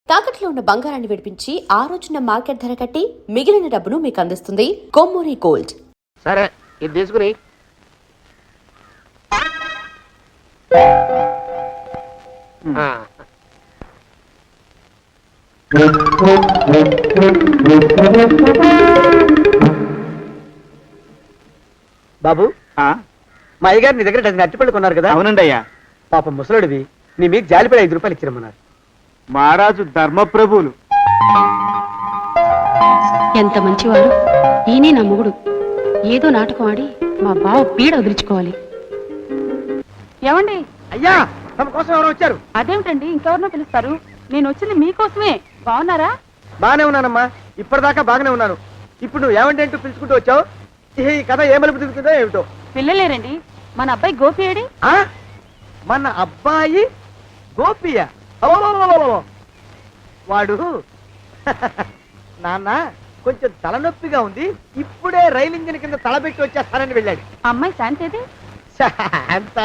తాకట్లో ఉన్న బంగారాన్ని విడిపించి ఆ రోజున మార్కెట్ ధర కట్టి మిగిలిన డబ్బును మీకు అందిస్తుంది కొమ్మూరి గోల్డ్. సరే ఇది తీసుకుని బాబు మా అయ్యగారు నీ దగ్గర డజన్ అరటిపళ్ళు కొన్నారు కదా? అవునండి అయ్యా. పాపం ముసలుడివి, నీ మీకు జాలిపడి 5 రూపాయలు ఇచ్చిరమ్మన్నారు. మహారాజు ధర్మప్రభువులు. ఎంత మంచివారు. ఈయనే నా మొగుడు. ఏదో నాటకం ఆడి మా బావ పీడ వదిలించుకోవాలి. ఏమండి? అయ్యా, తమ కోసం ఎవరు వచ్చారు? అదేమిటండి, ఇంకెవరినో పిలుస్తారు? నేను వచ్చింది మీకోసమే. బాగున్నారా? బాగానే ఉన్నానమ్మా, ఇప్పటిదాకా బాగానే ఉన్నాను. ఇప్పుడు నువ్వు ఏమంటే అంటూ పిలుచుకుంటూ వచ్చావు. ఈ కథ ఏమలుపు తిరుగుతుందో ఏమిటో. పిల్లలేరండి. మన అబ్బాయి గోపి ఏడి? మన అబ్బాయి గోపియ? వాడు నాన్న కొంచెం తలనొప్పిగా ఉంది, ఇప్పుడే రైలు ఇంజిన్ కింద తలబెట్టి వచ్చేస్తానని వెళ్ళాడు. అమ్మాయి శాంతేది? అంత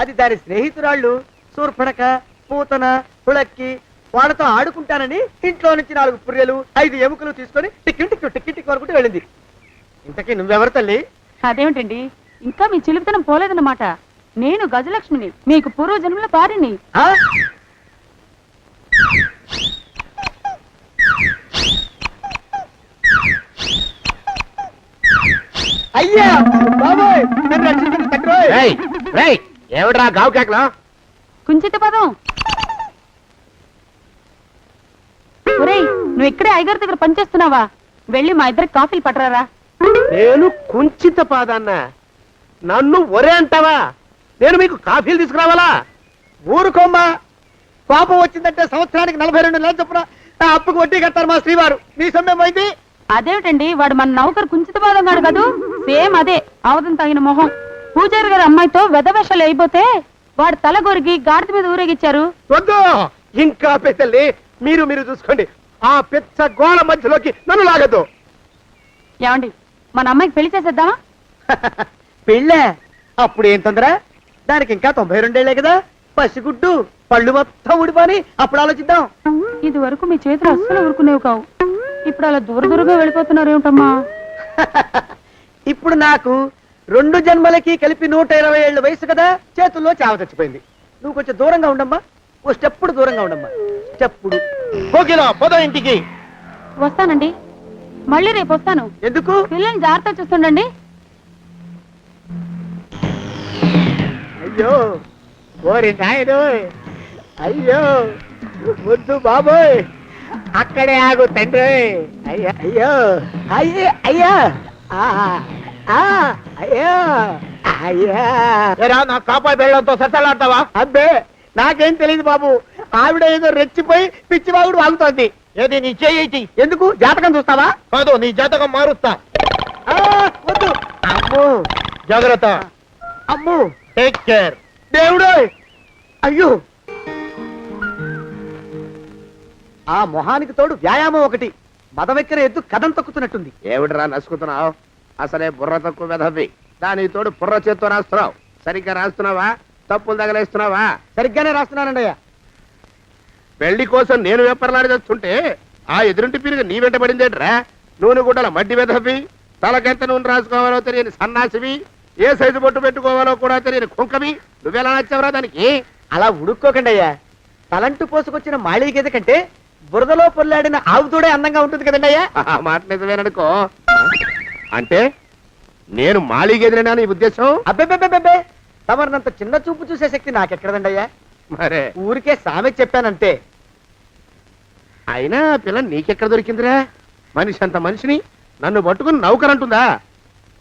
అది దాని స్నేహితురాళ్ళు సూర్పడక, పూతన, పుళక్కి వాళ్ళతో ఆడుకుంటానని ఇంట్లో నుంచి 4 పుర్రెలు 5 ఎముకలు తీసుకొని టిక్కి టిక్కి టిక్కి టిక్కి వరకు వెళ్ళింది. ఇంతకీ నువ్వెవరు తల్లి? అదేమిటండి, ఇంకా మీ చిలుపుతనం పోలేదన్నమాట. నేను గజలక్ష్మిని, మీకు పూర్వజన్మల పారిని. అయ్యా బాబోయ్, నన్ను రక్షించండి తండ్రోయ్. ఏమిట్రా గావు కేకలో? కుంచిత పదం. ఒరేయ్, నువ్వు ఇక్కడే అయ్యగారి దగ్గర పనిచేస్తున్నావా? వెళ్ళి మా ఇద్దరికి కాఫీలు పట్టరారా. నేను కుంచిత పాదాన్న, నన్ను ఒరే అంటావా? నేను మీకు కాఫీలు తీసుకురావాలా? ఊరుకోమ్మా, కోపం వచ్చిందంటే సంవత్సరానికి 42 నెలలు చొప్పున నా అప్పుకు వడ్డీ కట్టారు మా శ్రీవారు. నీ సొమ్మేం పోయింది? అదేమిటండి, వాడు మన నౌకరు కుంచిత పాదం గాడు కదూ. సేమ్ అదే, అవధం తగిన మొహం. పూజారి గారి అమ్మాయితో వెధవేషాలు అయిపోతే వాడు తల గొరిగి గాడిద మీద ఊరేగిచ్చారు. వద్దు, ఇంకా పెద్దల్ని మీరు చూసుకోండి. ఆ పెద్ద గోళ మధ్యలోకి నన్ను లాగద్దు. ఏమండి, మన అమ్మాయికి పెళ్లి చేసేద్దామా? పెళ్ళే? అప్పుడు ఏం తొందర? దానికి ఇంకా 92 ఏళ్లే కదా. పసిగుడ్డు పళ్ళు మొత్తం ఊడిపోని అప్పుడు ఆలోచిద్దాం. ఇది వరకు మీ చేతులు అస్సలు ఊరుకునేవి కావు. ఇప్పుడు అలా దూరంగా వెళ్ళిపోతున్నారు ఏమిటమ్మా? ఇప్పుడు నాకు 2 జన్మలకి కలిపి 120 ఏళ్ళ వయసు కదా, చేతుల్లో చావ చచ్చిపోయింది. నువ్వు కొంచెం దూరంగా ఉండమ్మా, ఓ స్టెప్పుడు దూరంగా ఉండమ్మా. స్టెప్పుడు పోదా ఇంటికి. వస్తానండి, మళ్ళీ రేపు వస్తాను. ఎందుకు? పిల్లల్ని జాగ్రత్త చూస్తుండండి. అయ్యో ఓరి నాయను, అయ్యో ముద్దు బాబోయ్, అక్కడే ఆగు తండ్రి. అయ్యా అయ్యో అయ్యో అయ్యా అయ్యో అయ్యా. నా కాపాయి బెళ్ళంతో సత్తలాడతావా? అబ్బే, నాకేం తెలియదు బాబు. ఆవిడ ఏదో రెచ్చిపోయి పిచ్చివాగుడు వాగుతోంది. ఏది నీ చేయి? ఎందుకు? జాతకం చూస్తావా? కాదు, నీ జాతకం మారుస్తా. వద్దు. అమ్మో, జాగ్రత్త. అమ్మో, టేక్ కేర్. దేవుడు. అయ్యో, ఆ మొహానికి తోడు వ్యాయామం ఒకటి. మదవెక్కిన ఎద్దు కథం తొక్కుతున్నట్టుంది. ఏమిటిరా నసుకుతున్నావు? అసలే బుర్ర తక్కువ వెధవి. దాని తోడు బుర్ర చేత్తో రాస్తున్నావు. సరిగ్గా రాస్తున్నావా? తప్పులు తగలేస్తున్నావా? సరిగ్గానే రాస్తున్నానండి అయ్యా. పెళ్లి కోసం నేను వెప్పర్లాడి చేస్తుంటే ఆ ఎదురింటి పిరిగి నీ వెంట పడిందేట్రా? నూనె గుడ్డల మడ్డి వెధవి, తలకెంత నూనె రాసుకోవాలో తెలియని సన్నాసివి, ఏ సైజు బొట్టు పెట్టుకోవాలో కూడా తెలియని కుంకవి. నువ్వెలా నచ్చావురా దానికి? అలా ఉడుక్కోకండి అయ్యా. తలంటు పోసుకొచ్చిన మాళీ గేదె కంటే బురదలో పొల్లాడిన ఆవుతోడే అందంగా ఉంటుంది కదండి అయ్యా. ఆ మాట నిజమేననుకో. అంటే నేను మాళీగెదిరినా నీ ఉద్దేశం? అబ్బెబ్బెబ్బెబ్బే, తమరినంత చిన్న చూపు చూసే శక్తి నాకెక్కడదండి అయ్యా. మరే ఊరికే సామె చెప్పానంతే. అయినా పిల్ల నీకెక్కడ దొరికిందిరా? మనిషి అంత మనిషిని నన్ను పట్టుకుని నౌకరంటుందా?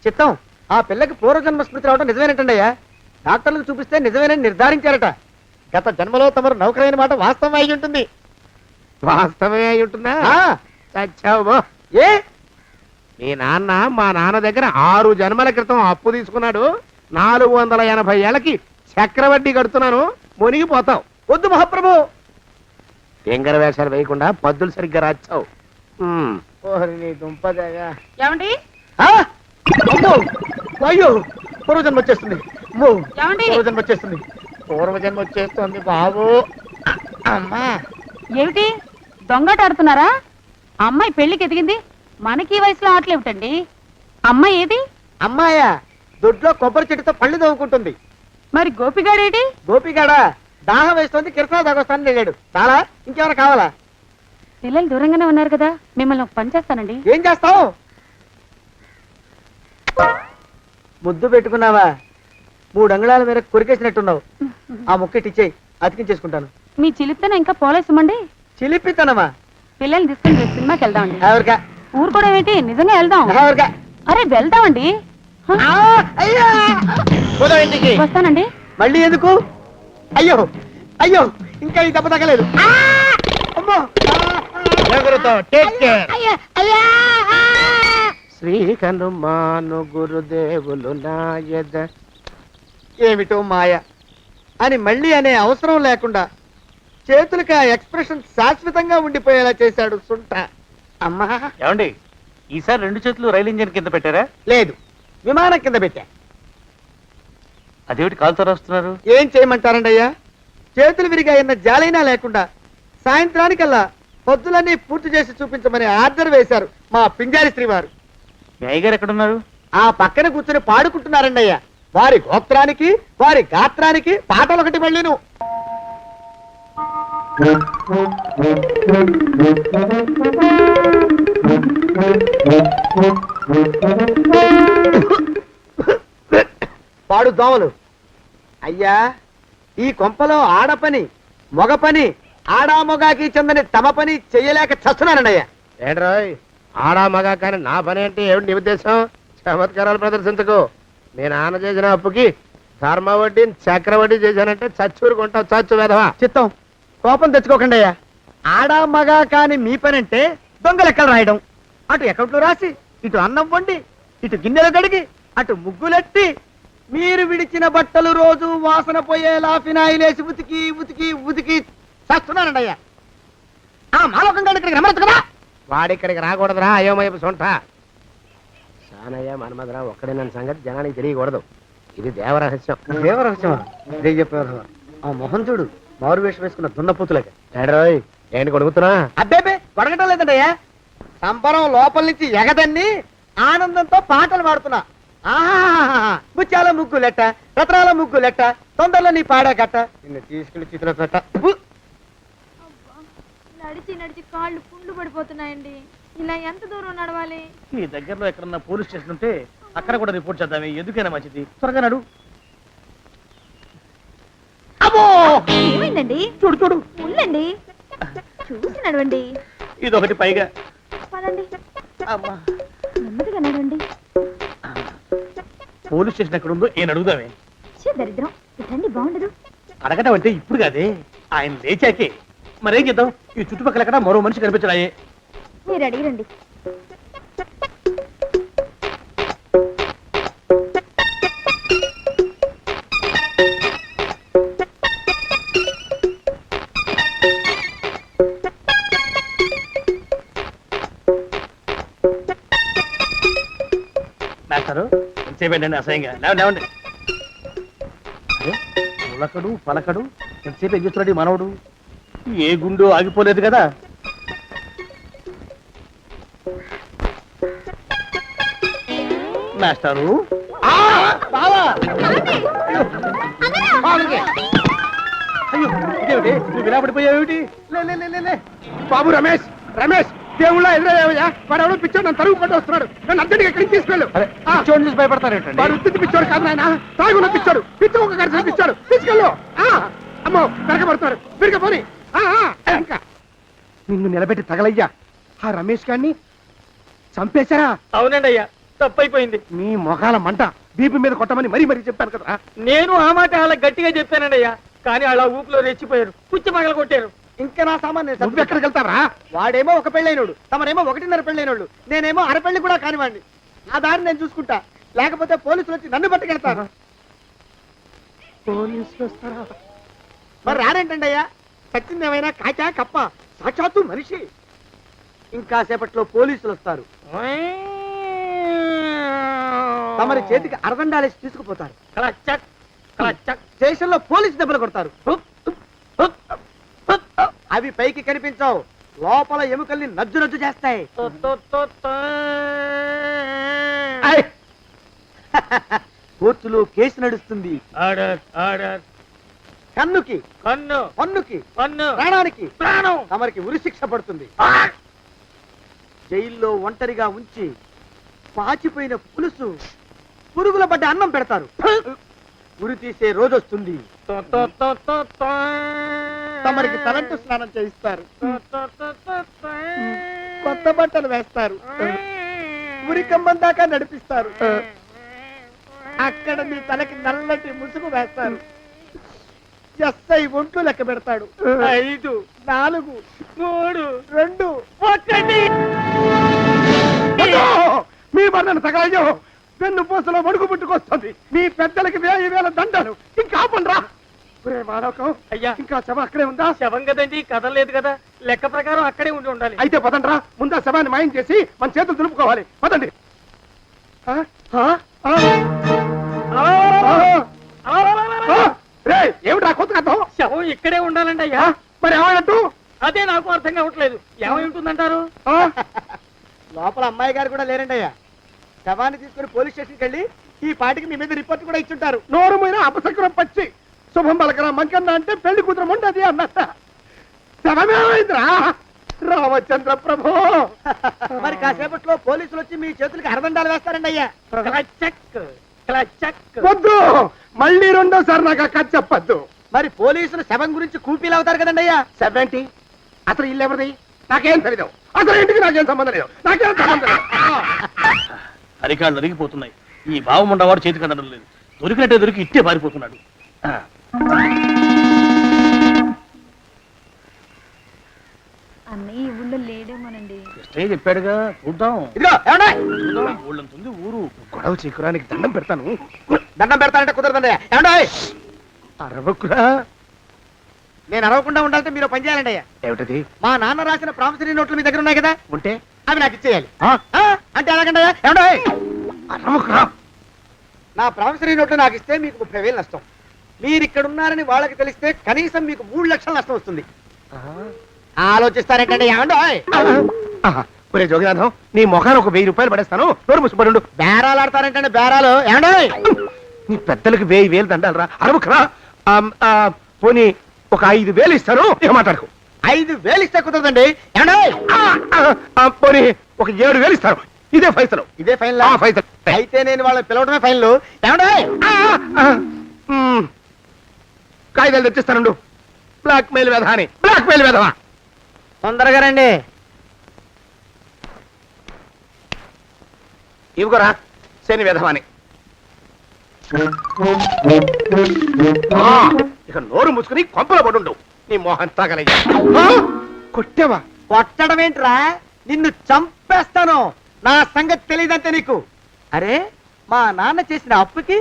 చిత్తం, ఆ పిల్లకి పూర్వజన్మ స్మృతి రావడం నిజమేనటండి అయ్యా. డాక్టర్లకు చూపిస్తే నిజమేనని నిర్ధారించారట. గత జన్మలో తమరు నౌకరైన మాట వాస్తవం అయి ఉంటుంది. వాస్తవమే అయి ఉంటుందా? చచ్చావు. ఏ? మీ నాన్న మా నాన్న దగ్గర 6 జన్మల క్రితం అప్పు తీసుకున్నాడు. 480 ఏళ్ళకి చక్రవడ్డీ కడుతున్నాను. మునిగిపోతావు. వద్దు మహాప్రభు. ఎంగర వేషాలు వేయకుండా పద్దులు సరిగ్గా రాచావు. ఏమండి? అయ్యో, పూర్వజన్మ వచ్చేస్తుంది. ఏమండి? పూర్వజన్మ వచ్చేస్తుంది. పూర్వజన్మ వచ్చేస్తుంది బాబు. అమ్మా, ఏమిటి? దొంగట ఆడుతున్నారా? అమ్మాయి పెళ్లికి ఎదిగింది, మనకి ఈ వయసులో ఆటలేమిటండి? అమ్మాయి ఏది? అమ్మాయా దొడ్లో కొబ్బరి చెట్టుతో పళ్ళు తవ్వుకుంటుంది. మరి గోపిగాడేటి? గోపిగాడ దాహం వేస్తుంది, కిరసా తాగొస్తానని వెళ్ళాడు. చాలా ఇంకేమైనా కావాలా? పిల్లలు దూరంగానే ఉన్నారు కదా, మిమ్మల్ని ఒక పని చేస్తానండి. ఏం చేస్తావు? ముద్దు పెట్టుకున్నావా? 3 అంగుళాల మేర కొరికేసినట్టున్నావు. ఆ ముక్కటిచ్చేయి, అతికించేసుకుంటాను. మీ చిలిపితేనే ఇంకా పోలేసమండి. చిలిపితనమా? పిల్లల్ని తీసుకుని రేపు సినిమాకి వెళ్దామండి. ఎవరికా? ఊరుకోవడం ఏంటి, నిజంగా వెళ్దాం. ఎవరికా? అరే వెళ్దామండి. హ, అయ్యా పోదాం ఇంటికి. వస్తానండి. మళ్ళీ ఎందుకు? అయ్యో అయ్యో, ఇంకా ఈ దెబ్బ తగ్గలేదు. అమ్మో! శ్రీ హనుమాను గురుదేవులు నాయద. ఏమిటో మాయ అని మళ్ళీ అనే అవసరం లేకుండా చేతులకి ఆ ఎక్స్ప్రెషన్ శాశ్వతంగా ఉండిపోయేలా చేశాడు సుంట. అమ్మా ఏమండి ఈసారి 2 చేతులు రైలు ఇంజిన్ కింద పెట్టారా? లేదు, విమానం కింద పెట్టా. అదేమిటి కాలుతో రాస్తున్నారు? ఏం చేయమంటారండి అయ్యా? చేతులు విరిగాయన్న జాలైనా లేకుండా సాయంత్రానికల్లా పొద్దులన్నీ పూర్తి చేసి చూపించమని ఆర్డర్ వేశారు మా పింజారి శ్రీ వారు. మీ అయ్యగారు ఎక్కడున్నారు? ఆ పక్కన కూర్చొని పాడుకుంటున్నారండి అయ్యా. వారి గోత్రానికి వారి గాత్రానికి పాటలు ఒకటి మళ్ళీను. పాడు దోమలు. అయ్యా, ఈ కొంపలో ఆడపని మొగ పని ఆడా మొగాకి చెందని తమ పని చెయ్యలేక చస్తున్నానండి అయ్యా. ఏంట్రాయ్ ఆడా మగా కానీ నా పని అంటే ఏమిటి నీ ఉద్దేశం? చమత్కారాలు ప్రదర్శించకు. మీ నాన్న చేసిన అప్పుకి ధర్మ వడ్డీ చక్ర వడ్డీ చేశానంటే చచ్చూరుకుంటావు, చచ్చు వెధవా. చిత్తం, కోపం తెచ్చుకోకండి అయ్యా. ఆడా మగా కాని మీ పని అంటే దొంగ లెక్కలు రాయడం. అటు అకౌంట్లో రాసి, ఇటు అన్నం వండి, ఇటు గిన్నెలు కడిగి, అటు ముగ్గులెట్టి, మీరు విడిచిన బట్టలు రోజు వాసన పోయేలా ఫినాయిలేసి ఉతికి ఉతికి ఉతికి చేస్తున్నానండి అయ్యా. ఆ మాలోకం గారి ఇక్కడికి రమ్మచ్చు కదా. వాడిక్కడికి రాకూడదురా అయోమయపు సొంట. సానయ్య మన్మధరా ఒక్కడే నన్ను సంగతి జనానికి తెలియకూడదు. ఇది దేవరహస్యం. దేవరహస్యమా? చెప్పారు. ఆ మొహం చూడు, మారు వేషం వేసుకున్న దున్నపోతులేక. ఏడ్రోయ్ ఏంటి కొడుకుతున్నా? అబ్బేబే కొడగటం లేదండి అయ్యా. సంబరం లోపల నుంచి ఎగదన్ని ఆనందంతో పాటలు పాడుతున్నా. ఆహా, ముత్యాల ముగ్గులెట్ట, రత్నాల ముగ్గులెట్ట, తొందరలో నీ పాడా కట్ట, నిన్ను తీసుకెళ్లి చిత్ర పెట్ట. నడిచి నడిచి కాళ్ళు పుండ్లు పడిపోతున్నాయండి. ఇలా ఎంత దూరం నడవాలి? ఈ దగ్గరలో ఎక్కడన్నా పోలీస్ స్టేషన్ ఉంటే అక్కడ కూడా రిపోర్ట్ చేద్దామే, ఎందుకైనా మంచిది. త్వరగా నడు. అమ్మో! ఏమైందండి? చూడు చూడు. ఉండండి, చూసి నడవండి. ఇదొకటి పైగా. పదండి, అమ్మా, నెమ్మదిగా నడవండి. పోలీస్ స్టేషన్ ఎక్కడ ఉందో ఏం అడుగుదామే. ఛీ, దరిద్రం. ఇటండి, బాగుండదు. అడగటం అంటే ఇప్పుడు కాదే, ఆయన లేచాకే. మరేం చేద్దాం, ఈ చుట్టుపక్కల ఎక్కడ మరో మనిషి కనిపించడాయే. మీరు అడిగిరండి. మాస్టారు ఎంతసేపేంటండి అసహ్యంగా? లేవండి లేవండి. అరే పులకడు పలకడు, ఎంతసేపు ఏం చేస్తున్నాడు ఈ మనవడు? ఏ గుండు ఆగిపోలేదు కదా. మాస్టారు అయ్యో ఇదేమిటి, నువ్వు ఇలా పడిపోయావేమిటి? లే లే లే, లే లే. బాబు రమేష్, రమేష్ దేవుళ్ళ ఎదురయ్యా. వాడు ఎవడో పిచ్చోడు నన్ను తరుగు పట్టు వస్తున్నాడు. నన్ను అద్దెడికి ఎక్కడికి తీసుకెళ్ళు. చూడండి చూసి భయపడతారేంటండి? వాడు ఉత్తి పిచ్చోడు కాదు నాయన, తాగున్న పిచ్చోడు, పిచ్చుకోక కలిసిన పిచ్చోడు. తీసుకెళ్ళు. అమ్మో వెనకబడుతున్నారు, విరిగా పోని. ఇంకా నిన్ను నిలబెట్టి తగలయ్యా. ఆ రమేష్ గారిని చంపేశారా? అవునండి అయ్యా, తప్పైపోయింది. నీ మొఖాల మంట బీపీ మీద కొట్టమని మరీ మరీ చెప్పాను కదా. నేను ఆ మాట అలా గట్టిగా చెప్పానండి అయ్యా, కానీ అలా ఊపిలో రెచ్చిపోయారు, పుచ్చి పగల కొట్టారు. ఇంకా నా సామాన్ నువ్వు ఎక్కడికి వెళ్తావరా? వాడేమో ఒక పెళ్ళైనోడు, తమరేమో 1.5 పెళ్ళైనోళ్ళు, నేనేమో అరపెళ్ళి కూడా కానివ్వండి. ఆ దారి నేను చూసుకుంటా, లేకపోతే పోలీసులు వచ్చి నన్ను పట్టుకెళ్తారు. పోలీసులు వస్తారా? మరి రారేంటండి అయ్యా, చచ్చింది ఏమైనా కాచా కప్ప, సాక్షాత్తు మనిషి. ఇంకా సేపట్లో పోలీసులు వస్తారు, తమరి చేతికి అరదండాలేసి తీసుకుపోతారు. స్టేషన్ లో పోలీసు దెబ్బలు కొడతారు, అవి పైకి కనిపించవు, లోపల ఎముకల్ని నజ్జు నజ్జు చేస్తాయి. కోర్టులో కేసు నడుస్తుంది. కన్నుకి కన్ను పన్నుకి కన్ను ప్రాణానికి ప్రాణం తమరికి ఉరిశిక్ష పడుతుంది. జైల్లో ఒంటరిగా ఉంచి పాచిపోయిన పులుసు పురుగుల పడ్డ అన్నం పెడతారు. ఉరి తీసే రోజు వస్తుంది. తమరికి తలంటు స్నానం చేయిస్తారు. కొత్త బట్టలు వేస్తారు. ఉరికంబం దాకా నడిపిస్తారు. అక్కడ మీ తలకి నల్లటి ముసుగు వేస్తారు. ఎస్ఐ ఒంట్లు లెక్క పెడతాడు. 5 4 3 2 1. మీ వర్ణన సగాయం వెన్ను పూసలో మడుగు పుట్టుకొస్తుంది. మీ పెద్దలకి 1000 దండాలు. ఇంకా ఆపండ్రా. మానవకం అయ్యా ఇంకా శవం అక్కడే ఉందా? శవం కదండి, కదలేదు కదా, లెక్క ప్రకారం అక్కడే ఉండి ఉండాలి. అయితే పదండ్రా, ముందా శవాన్ని మాయం చేసి మన చేతులు దులుపుకోవాలి. పదండి. ఏమిటా కొత్త కథ? శవం ఇక్కడే ఉండాలండి అయ్యా. మరి ఏమైనట్టు? అదే నాకు అర్థం కావట్లేదు. ఏమై ఉంటుందంటారు? లోపల అమ్మాయి గారు కూడా లేరండి అయ్యా. శవాన్ని తీసుకుని పోలీస్ స్టేషన్కి వెళ్ళి ఈ పాటికి మీ మీద రిపోర్ట్ కూడా ఇచ్చుంటారు. నోరు మీద అపశకునం పచ్చి శుభం పలకరా మంకన్న అంటే పెళ్లి కూతురు ఉండదు అన్నట్ట. శవమేమైందిరా రామచంద్ర ప్రభు? మరి కాసేపట్లో పోలీసులు వచ్చి మీ చేతులకి అరదండాలు వేస్తారండి అయ్యా. వద్దు, మళ్ళీ రెండోసారి నాకు కథ చెప్పద్దు. మరి పోలీసులు శవం గురించి కూపీలు అవుతారు కదండి అయ్యా. సెవెంటీ అసలు ఇల్లు ఎవరిది? నాకేం తెలియదు. అసలు ఇంటికి నాకేం సంబంధం లేదు. నాకేం సంబంధం లేదు. అరికాళ్ళు అరిగిపోతున్నాయి. ఈ బావముండవాడు చేతికి అందడం లేదు. దొరికినట్టే దొరికి ఇట్టే పారిపోతున్నాడు. అన్నయ్య ఈ ఊళ్ళో లేడేమోనండి. కృష్ణయ్య చెప్పాడుగా, చూద్దాం. ఇదిగో ఏమండి? ఊళ్ళంతుంది ఊరు. గొడవ చీకురానికి దండం పెడతాను. దండం పెడతానంటే కుదరదండి అయ్యా. ఏమండి? అరవకురా. నేను అరవకుండా ఉండాలంటే మీరు పని చేయాలండి అయ్యా. ఏమిటది? మా నాన్న రాసిన ప్రామిసరీ నోట్లు మీ దగ్గర ఉన్నాయి కదా, ఉంటే అవి నాకు ఇచ్చేయాలి. అంటే ఎలాగండి అయ్యా? ఏమండి? అరవకురా. నా ప్రామిసరీ నోట్లు నాకు ఇస్తే మీకు 30,000 నష్టం. మీరు ఇక్కడ ఉన్నారని వాళ్ళకి తెలిస్తే కనీసం మీకు 3 లక్షల నష్టం వస్తుంది. ఆలోచిస్తారేంటండి? ఏమండి? ఒరే జోగినాథం, నీ మొఖాన్ని ఒక 1000 రూపాయలు పడేస్తాను. నోరు ముసుపడు. బేరాలు ఆడతారేంటండి? బేరాలు ఏమండి? నీ పెద్దలకు 1000 దండాలరా. అరవకురా. పోనీ ఒక 5,000 ఇస్తాను. ఏమాటాడుకో. 5,000 ఇస్తే కుదరదండి. ఏమండి? పోనీ ఒక 7,000 ఇస్తాను. ఇదే ఫైసలు. ఇదే ఫైన్ ఫైసలు. అయితే నేను వాళ్ళని పిలవడమే ఫైన్లు. ఏమండి? కాగితాలు తెచ్చిస్తానుండు. బ్లాక్ మెయిల్ వెధవాని. బ్లాక్ మెయిల్ వెధవా. తొందరగా రండి. ఇవ్వరా శని వెధవాని. ఇక నోరు ముసుకుని కొంపల పడుండు. నీ మోహన్ తాగలయ్యా. కొట్టావా? కొట్టడం ఏంట్రా? నిన్ను చంపేస్తాను. నా సంగతి తెలియదంటే నీకు. అరే, మా నాన్న చేసిన అప్పుకి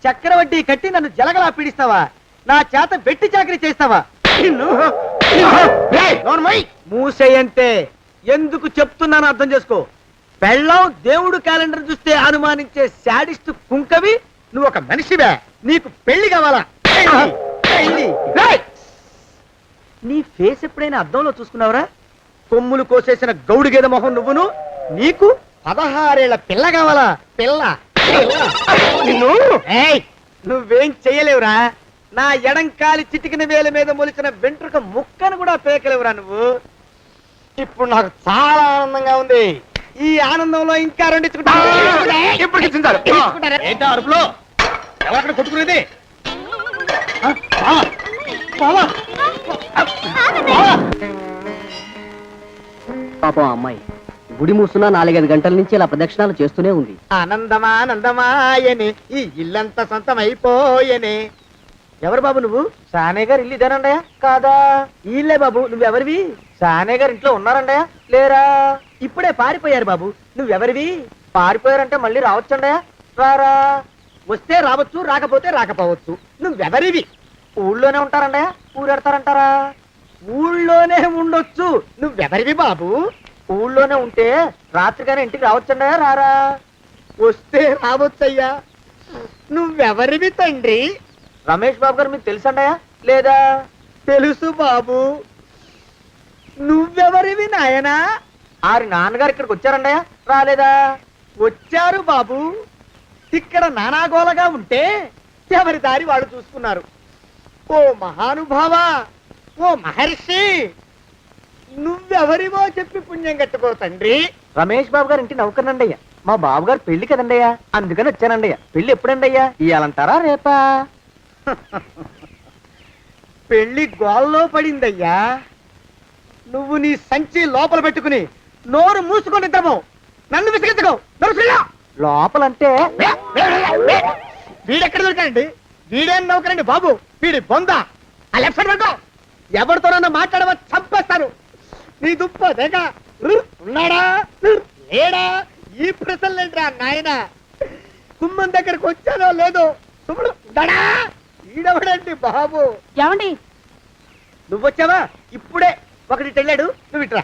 చక్రవడ్డీ కట్టి నన్ను జలగలా పీడిస్తావా? నా చేత వెట్టి చాకరీ చేస్తావా? మూసేయంతే. ఎందుకు చెప్తున్నాను అర్థం చేసుకో. పెళ్ళం దేవుడు క్యాలెండర్ చూస్తే అనుమానించే శాడిస్ట్ కుంకవి నువ్వు ఒక మనిషివే. నీకు పెళ్లి కావాలా? పెళ్లి. నీ ఫేస్ ఎప్పుడైనా అద్దంలో చూసుకున్నావురా? కొమ్ములు కోసేసిన గౌడు గేదె మొహం నువ్వును. నీకు 16 ఏళ్ల పిల్ల కావాలా? పిల్ల. నువ్వేం చెయ్యలేవురా. నా ఎడంకాలి చిటికిన వేల మీద మొలిచిన వెంట్రుక ముక్కను కూడా పేకలేవురా నువ్వు. ఇప్పుడు నాకు చాలా ఆనందంగా ఉంది. ఈ ఆనందంలో ఇంకా ఏంటా అరుపులో? ఎవరక్కడ కొట్టుకునేది? పాపం అమ్మాయి గుడి మూసున్న 4-5 గంటల నుంచి ఇలా ప్రదక్షిణాలు చేస్తూనే ఉంది. ఆనందమానందమాయనే ఈ ఇల్లంతా సొంతం అయిపోయనే. ఎవరు బాబు నువ్వు? సానే గారు ఇల్లు ఇదేనండయా? కాదా? ఇల్లే బాబు. నువ్వెవరివి? సానే గారు ఇంట్లో ఉన్నారండయా? లేరా? ఇప్పుడే పారిపోయారు బాబు. నువ్వెవరివి? పారిపోయారంటే మళ్ళీ రావచ్చండయా? రారా. వస్తే రావచ్చు, రాకపోతే రాకపోవచ్చు. నువ్వెవరివి? ఊళ్ళోనే ఉంటారండయా? ఊరెడతారంటారా? ఊళ్ళోనే ఉండొచ్చు. నువ్వెవరివి బాబు? ఊళ్ళోనే ఉంటే రాత్రిగానే ఇంటికి రావచ్చండయా? రారా. వస్తే రావచ్చయ్యా. నువ్వెవరివి తండ్రి? రమేష్ బాబు గారు మీకు తెలుసండయా? లేదా? తెలుసు బాబు. నువ్వెవరివి నాయనా? ఆరి నాన్నగారు ఇక్కడికి వచ్చారండయ్యా? రాలేదా? వచ్చారు బాబు. ఇక్కడ నానాగోలగా ఉంటే ఎవరి దారి వాళ్ళు చూసుకున్నారు. ఓ మహానుభావ, ఓ మహర్షి, నువ్వెవరివో చెప్పి పుణ్యం కట్టుకో తండ్రి. రమేష్ బాబు గారు ఇంటి నౌకర్నండయ్యా. మా బాబు గారు పెళ్లి కదండయ్యా, అందుకని వచ్చానండయ్యా. పెళ్లి ఎప్పుడండయ్యా? ఇయ్యాలంటారా రేపా? పెళ్లి గోల్లో పడిందయ్యా. నువ్వు నీ సంచి లోపల పెట్టుకుని నోరు మూసుకొని నిద్రపో. నన్ను విసిగించుకో. లోపలంటే వీడెక్కడ దొరికాడండి? వీడేం నౌకరండి బాబు, వీడి బొంద. ఆ లెఫ్ట్ సైడ్ పెట్టుకో. ఎవరితోనన్నా మాట్లాడవా చంపేస్తాను. నీ దుప్ప దేక ఉన్నాడా లేడా? ఈ ప్రశ్నలేంట్రా నాయన? కుమ్మం దగ్గరకు వచ్చానో లేదో సుమ్ముడు ఉన్నాడా? ఈడవడండి బాబు. ఏమండి నువ్వొచ్చావా? ఇప్పుడే ఒకటి వెళ్ళాడు, నువ్వు ఇట్రా.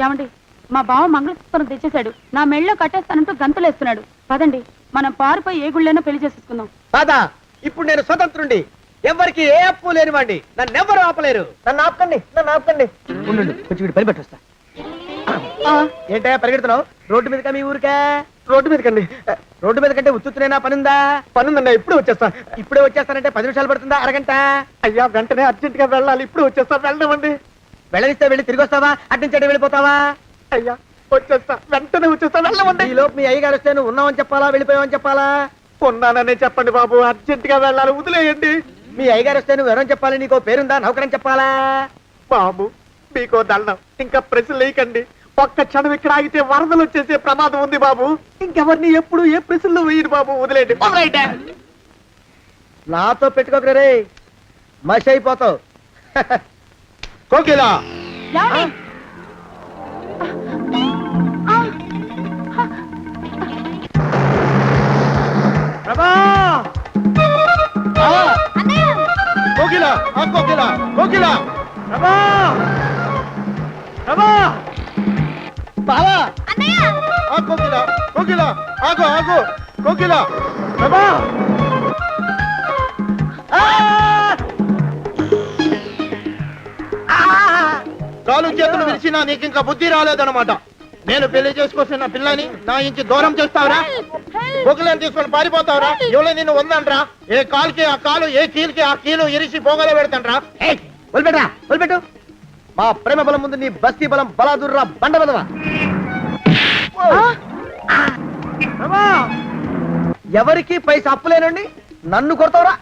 ఏమండి, మా బావ మంగళసూత్రం తెచ్చేశాడు. నా మెళ్ళో కట్టేస్తానంటూ గంతులేస్తున్నాడు. పదండి, మనం పారిపోయి ఏ గుళ్ళైనా పెళ్లి చేసేసుకుందాం. కాదా? ఇప్పుడు నేను స్వతంత్రుండి, ఎవరికి ఏ అప్పు లేనివాడి. నన్ను ఎవరు ఆపలేరు. నన్ను ఆపకండి, నన్ను ఆపకండి. ఉండు, కొంచెం వీడు పని పెట్టొస్తా. ఏంటయ్యా పరిగెడుతున్నావు? రోడ్డు మీదకా మీ ఊరికా? రోడ్డు మీదకండి. రోడ్డు మీద కంటే ఉత్తునేనా? పనుందా? పనుందన్నా, ఇప్పుడే వచ్చేస్తా. ఇప్పుడే వచ్చేస్తానంటే 10 నిమిషాలు పడుతుందా? అరగంట? అయ్యా వెంటనే అర్జెంట్ గా వెళ్ళాలి. ఇప్పుడు వచ్చేస్తా. వెళ్ళమండి. వెళ్ళనిస్తే వెళ్ళి తిరిగి వస్తావా? అడ్డించండి వెళ్ళిపోతావా? అయ్యా వచ్చేస్తా, వెంటనే వచ్చేస్తా. వెళ్ళమండి. ఈ లోపు మీ అయ్యగారు వస్తే నువ్వు ఉన్నావని చెప్పాలా, వెళ్ళిపోయావని చెప్పాలా? ఉన్నాననే చెప్పండి బాబు, అర్జెంట్ గా వెళ్ళాలి, వదిలేయండి. మీ అయ్యగారు వస్తే నువ్వు ఎవరని చెప్పాలి? నీకో పేరుందా? నౌకరని చెప్పాలా? బాబు మీకో దండం, ఇంకా ప్రశ్నలు వేయకండి. ఒక్క క్షణం ఇక్కడ ఆగితే వరదలు వచ్చేసే ప్రమాదం ఉంది బాబు. ఇంకెవరిని ఎప్పుడు ఏ ప్రశ్నలు వేయరు బాబు, వదిలేయండి. నాతో పెట్టుకోకరే రే, మషి అయిపోతావు. కోకిలా ఏమండి? ప్రభా! కోకిలా కోకిలా కోకిలా ప్రభా! ప్రభా! బావా! కోకిలా కోకిలా ఆగు ఆగు కోకిలా ప్రభా! కాలు చేతులు విరిచినా నీకు ఇంకా బుద్ధి రాలేదన్నమాట. నేను పెళ్లి చేసుకొస్తున్న పిల్లని నా ఇంటి దూరం చేస్తావురా? బొగ్గులను తీసుకొని పారిపోతావురా? ఎవరో నిన్ను ఉందంట్రా? ఏ కాలుకి ఆ కాలు, ఏ కీలుకి ఆ కీలు ఇరిసి పోగల పెడతాంట్రా? వదిలిపెట్టరా, వదిలిపెట్టు. మా ప్రేమ బలం ముందు నీ బస్తీ బలం బలాదుర్రా బండ బలవా. ఎవరికి పైసా అప్పులేనండి నన్ను కొడతావురా?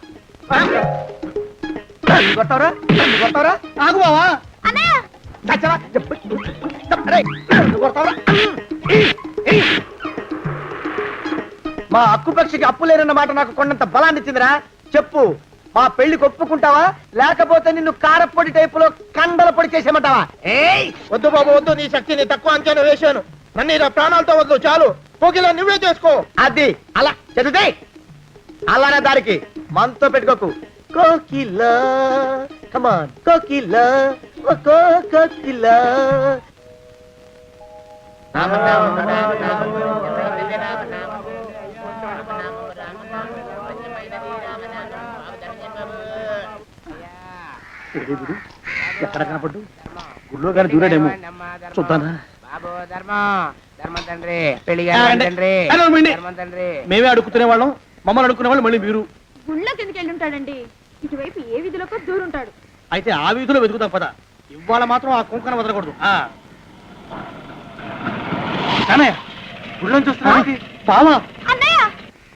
నన్ను కొడతావురా? నన్ను కొడతావురా? ఆగు బావా. చచ్చరా? అరేయ్, నన్ను కొడతావురా? మా అక్కుపక్షికి అప్పు లేనన్న మాట నాకు కొండంత బలాన్ని ఇచ్చిందిరా. చెప్పు, మా పెళ్లికి ఒప్పుకుంటావా, లేకపోతే నిన్ను కారపొడి టైపులో కండల పొడి చేసేమంటావా? ఏయ్ వద్దు బాబు వద్దు, నీ శక్తిని తక్కువ అంచనా వేశాను. నన్ను ఇలా ప్రాణాలతో వద్దు, చాలు. కోకిలా నువ్వే చేసుకో. అది అలా చదివితే అలానే దారికి మనతో పెట్టుకోకు. కోకిలా కమాన్ కోకిలా, ఓ కోకిలా. ఎక్కడ కనపడ్డు? గుళ్ళో కానీ దూరాడేమో, చూద్దానా? మేమే అడుగుతునే వాళ్ళం, మమ్మల్ని అడుక్కునే వాళ్ళు మళ్ళీ మీరు. గుళ్ళకి ఎందుకు వెళ్ళి ఉంటాడండి? ఇటువైపు ఏ వీధిలోకి దూరుంటాడు. అయితే ఆ వీధిలో వెతుకుతాం పద. ఇవాళ మాత్రం ఆ కుంకన వదలకూడదు. గుళ్ళని చూస్తున్నా బావా.